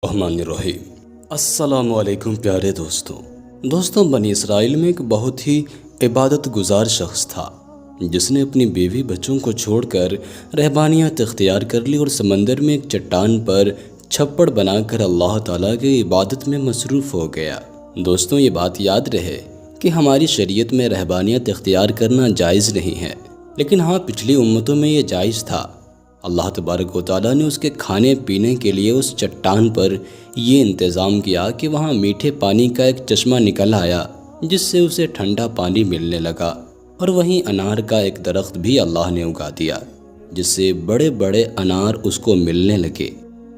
الرحمن الرحیم۔ السلام علیکم پیارے دوستوں بنی اسرائیل میں ایک بہت ہی عبادت گزار شخص تھا جس نے اپنی بیوی بچوں کو چھوڑ کر رہبانیت اختیار کر لی اور سمندر میں ایک چٹان پر چھپڑ بنا کر اللہ تعالیٰ کی عبادت میں مصروف ہو گیا۔ دوستوں، یہ بات یاد رہے کہ ہماری شریعت میں رہبانیت اختیار کرنا جائز نہیں ہے، لیکن ہاں پچھلی امتوں میں یہ جائز تھا۔ اللہ تبارک و تعالیٰ نے اس کے کھانے پینے کے لیے اس چٹان پر یہ انتظام کیا کہ وہاں میٹھے پانی کا ایک چشمہ نکل آیا جس سے اسے ٹھنڈا پانی ملنے لگا، اور وہیں انار کا ایک درخت بھی اللہ نے اگا دیا جس سے بڑے بڑے انار اس کو ملنے لگے۔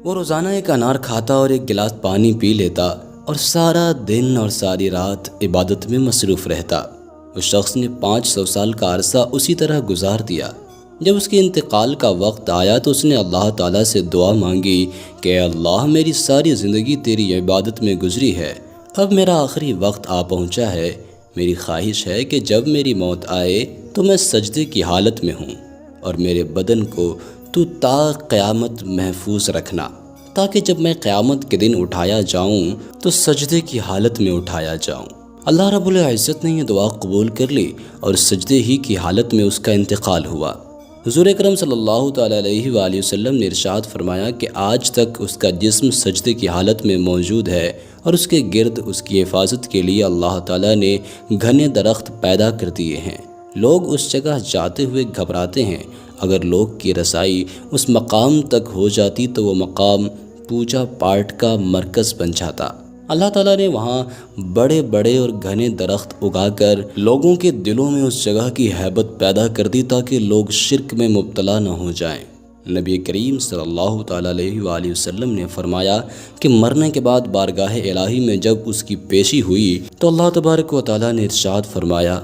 وہ روزانہ ایک انار کھاتا اور ایک گلاس پانی پی لیتا اور سارا دن اور ساری رات عبادت میں مصروف رہتا۔ اس شخص نے 500 سال کا عرصہ اسی طرح گزار دیا۔ جب اس کے انتقال کا وقت آیا تو اس نے اللہ تعالیٰ سے دعا مانگی کہ اے اللہ، میری ساری زندگی تیری عبادت میں گزری ہے، اب میرا آخری وقت آ پہنچا ہے، میری خواہش ہے کہ جب میری موت آئے تو میں سجدے کی حالت میں ہوں، اور میرے بدن کو تو تا قیامت محفوظ رکھنا، تاکہ جب میں قیامت کے دن اٹھایا جاؤں تو سجدے کی حالت میں اٹھایا جاؤں۔ اللہ رب العزت نے یہ دعا قبول کر لی اور سجدے ہی کی حالت میں اس کا انتقال ہوا۔ حضور اکرم صلی اللہ تعالیٰ علیہ وآلہ وسلم نے ارشاد فرمایا کہ آج تک اس کا جسم سجدے کی حالت میں موجود ہے، اور اس کے گرد اس کی حفاظت کے لیے اللہ تعالیٰ نے گھنے درخت پیدا کر دیے ہیں۔ لوگ اس جگہ جاتے ہوئے گھبراتے ہیں، اگر لوگ کی رسائی اس مقام تک ہو جاتی تو وہ مقام پوجا پاٹ کا مرکز بن جاتا۔ اللہ تعالیٰ نے وہاں بڑے بڑے اور گھنے درخت اگا کر لوگوں کے دلوں میں اس جگہ کی ہیبت پیدا کر دی تاکہ لوگ شرک میں مبتلا نہ ہو جائیں۔ نبی کریم صلی اللہ تعالیٰ علیہ وآلہ وسلم نے فرمایا کہ مرنے کے بعد بارگاہ الہی میں جب اس کی پیشی ہوئی تو اللہ تبارک و تعالیٰ نے ارشاد فرمایا،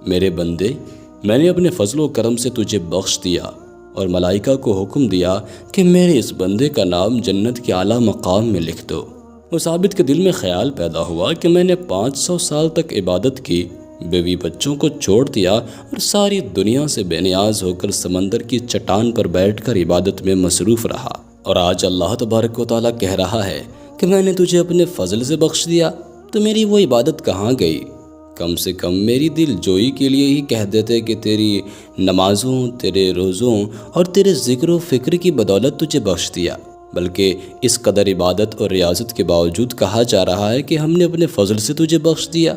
میرے بندے، میں نے اپنے فضل و کرم سے تجھے بخش دیا، اور ملائکہ کو حکم دیا کہ میرے اس بندے کا نام جنت کے اعلیٰ مقام میں لکھ دو۔ اس عابد کے دل میں خیال پیدا ہوا کہ میں نے 500 سال تک عبادت کی، بیوی بچوں کو چھوڑ دیا اور ساری دنیا سے بے نیاز ہو کر سمندر کی چٹان پر بیٹھ کر عبادت میں مصروف رہا، اور آج اللہ تبارک و تعالیٰ کہہ رہا ہے کہ میں نے تجھے اپنے فضل سے بخش دیا، تو میری وہ عبادت کہاں گئی؟ کم سے کم میری دل جوئی کے لیے ہی کہہ دیتے کہ تیری نمازوں، تیرے روزوں اور تیرے ذکر و فکر کی بدولت تجھے بخش دیا، بلکہ اس قدر عبادت اور ریاضت کے باوجود کہا جا رہا ہے کہ ہم نے اپنے فضل سے تجھے بخش دیا،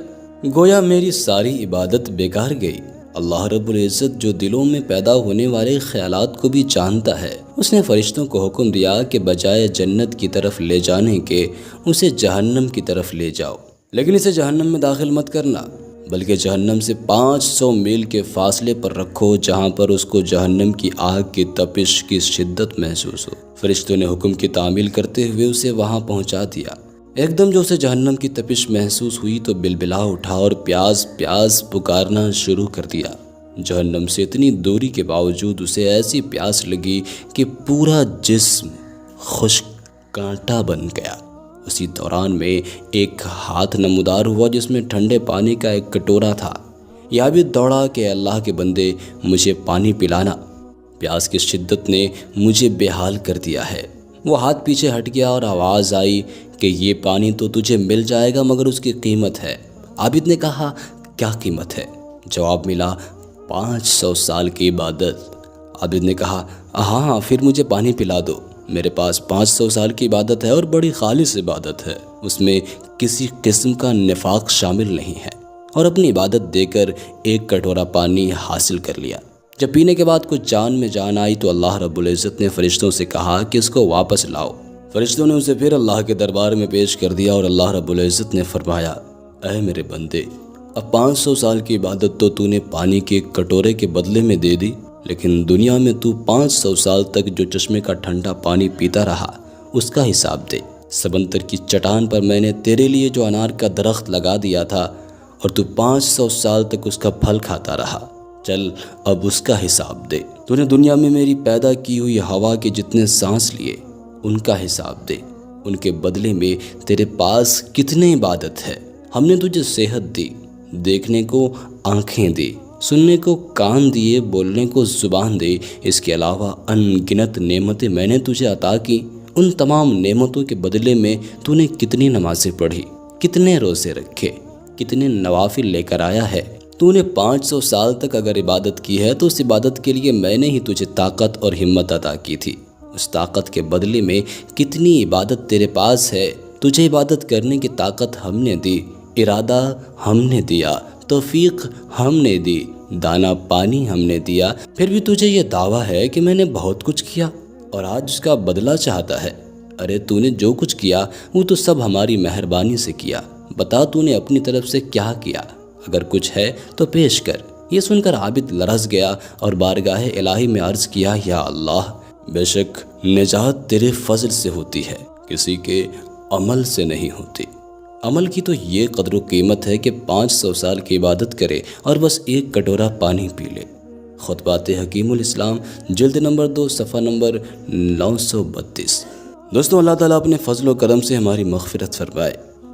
گویا میری ساری عبادت بیکار گئی۔ اللہ رب العزت جو دلوں میں پیدا ہونے والے خیالات کو بھی جانتا ہے، اس نے فرشتوں کو حکم دیا کہ بجائے جنت کی طرف لے جانے کے اسے جہنم کی طرف لے جاؤ، لیکن اسے جہنم میں داخل مت کرنا، بلکہ جہنم سے 500 میل کے فاصلے پر رکھو جہاں پر اس کو جہنم کی آگ کی تپش کی شدت محسوس ہو۔ فرشتوں نے حکم کی تعمیل کرتے ہوئے اسے وہاں پہنچا دیا۔ ایک دم جو اسے جہنم کی تپش محسوس ہوئی تو بلبلا اٹھا اور پیاس پیاس پکارنا شروع کر دیا۔ جہنم سے اتنی دوری کے باوجود اسے ایسی پیاس لگی کہ پورا جسم خشک کانٹا بن گیا۔ اسی دوران میں ایک ہاتھ نمودار ہوا جس میں ٹھنڈے پانی کا ایک کٹورا تھا۔ یہ عابد دوڑا کہ اللہ کے بندے، مجھے پانی پلانا، پیاس کی شدت نے مجھے بے حال کر دیا ہے۔ وہ ہاتھ پیچھے ہٹ گیا اور آواز آئی کہ یہ پانی تو تجھے مل جائے گا مگر اس کی قیمت ہے۔ عابد نے کہا، کیا قیمت ہے؟ جواب ملا، 500 سال کی عبادت۔ عابد نے کہا، ہاں پھر مجھے پانی پلا دو، میرے پاس 500 سال کی عبادت ہے اور بڑی خالص عبادت ہے، اس میں کسی قسم کا نفاق شامل نہیں ہے، اور اپنی عبادت دے کر ایک کٹورا پانی حاصل کر لیا۔ جب پینے کے بعد کچھ جان میں جان آئی تو اللہ رب العزت نے فرشتوں سے کہا کہ اس کو واپس لاؤ۔ فرشتوں نے اسے پھر اللہ کے دربار میں پیش کر دیا اور اللہ رب العزت نے فرمایا، اے میرے بندے، اب 500 سال کی عبادت تو نے پانی کے کٹورے کے بدلے میں دے دی، لیکن دنیا میں 500 سال تک جو چشمے کا ٹھنڈا پانی پیتا رہا اس کا حساب دے۔ سمندر کی چٹان پر میں نے تیرے لیے جو انار کا درخت لگا دیا تھا اور 500 سال تک اس کا پھل کھاتا رہا، چل اب اس کا حساب دے۔ نے دنیا میں میری پیدا کی ہوئی ہوا کے جتنے سانس لیے ان کا حساب دے، ان کے بدلے میں تیرے پاس کتنی عبادت ہے۔ ہم نے تجھے صحت دی، دیکھنے کو آنکھیں دی، سننے کو کان دیے، بولنے کو زبان دی، اس کے علاوہ ان گنت نعمتیں میں نے تجھے عطا کی، ان تمام نعمتوں کے بدلے میں تو نے کتنی نمازیں پڑھی، کتنے روزے رکھے، کتنے نوافل لے کر آیا ہے۔ تو نے 500 سال تک اگر عبادت کی ہے تو اس عبادت کے لیے میں نے ہی تجھے طاقت اور ہمت عطا کی تھی۔ اس طاقت کے بدلے میں کتنی عبادت تیرے پاس ہے۔ تجھے عبادت کرنے کی طاقت ہم نے دی، ارادہ ہم نے دیا، توفیق ہم نے دی، دانا پانی ہم نے دیا، پھر بھی تجھے یہ دعویٰ ہے کہ میں نے بہت کچھ کیا اور آج اس کا بدلہ چاہتا ہے۔ ارے تو نے جو کچھ کیا وہ تو سب ہماری مہربانی سے کیا، بتا تو نے اپنی طرف سے کیا کیا، اگر کچھ ہے تو پیش کر۔ یہ سن کر عابد لرز گیا اور بارگاہ الہی میں عرض کیا، یا اللہ، بے شک نجات تیرے فضل سے ہوتی ہے، کسی کے عمل سے نہیں ہوتی۔ عمل کی تو یہ قدر و قیمت ہے کہ 500 سال کی عبادت کرے اور بس ایک کٹورا پانی پی لے۔ خطبات حکیم الاسلام جلد نمبر 2 صفحہ نمبر 932۔ دوستوں، اللہ تعالیٰ اپنے فضل و کرم سے ہماری مغفرت فرمائے،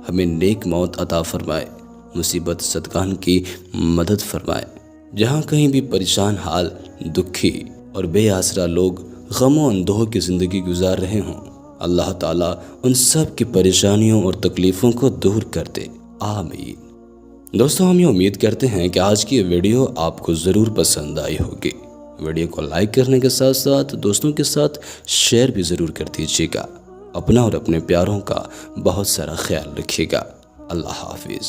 ہمیں نیک موت عطا فرمائے، مصیبت زدگان کی مدد فرمائے۔ جہاں کہیں بھی پریشان حال، دکھی اور بے آسرا لوگ غم و اندوہ کی زندگی گزار رہے ہوں، اللہ تعالیٰ ان سب کی پریشانیوں اور تکلیفوں کو دور کر دے، آمین۔ دوستوں، ہم یہ امید کرتے ہیں کہ آج کی ویڈیو آپ کو ضرور پسند آئی ہوگی۔ ویڈیو کو لائک کرنے کے ساتھ ساتھ دوستوں کے ساتھ شیئر بھی ضرور کر دیجیے گا۔ اپنا اور اپنے پیاروں کا بہت سارا خیال رکھیے گا۔ اللہ حافظ۔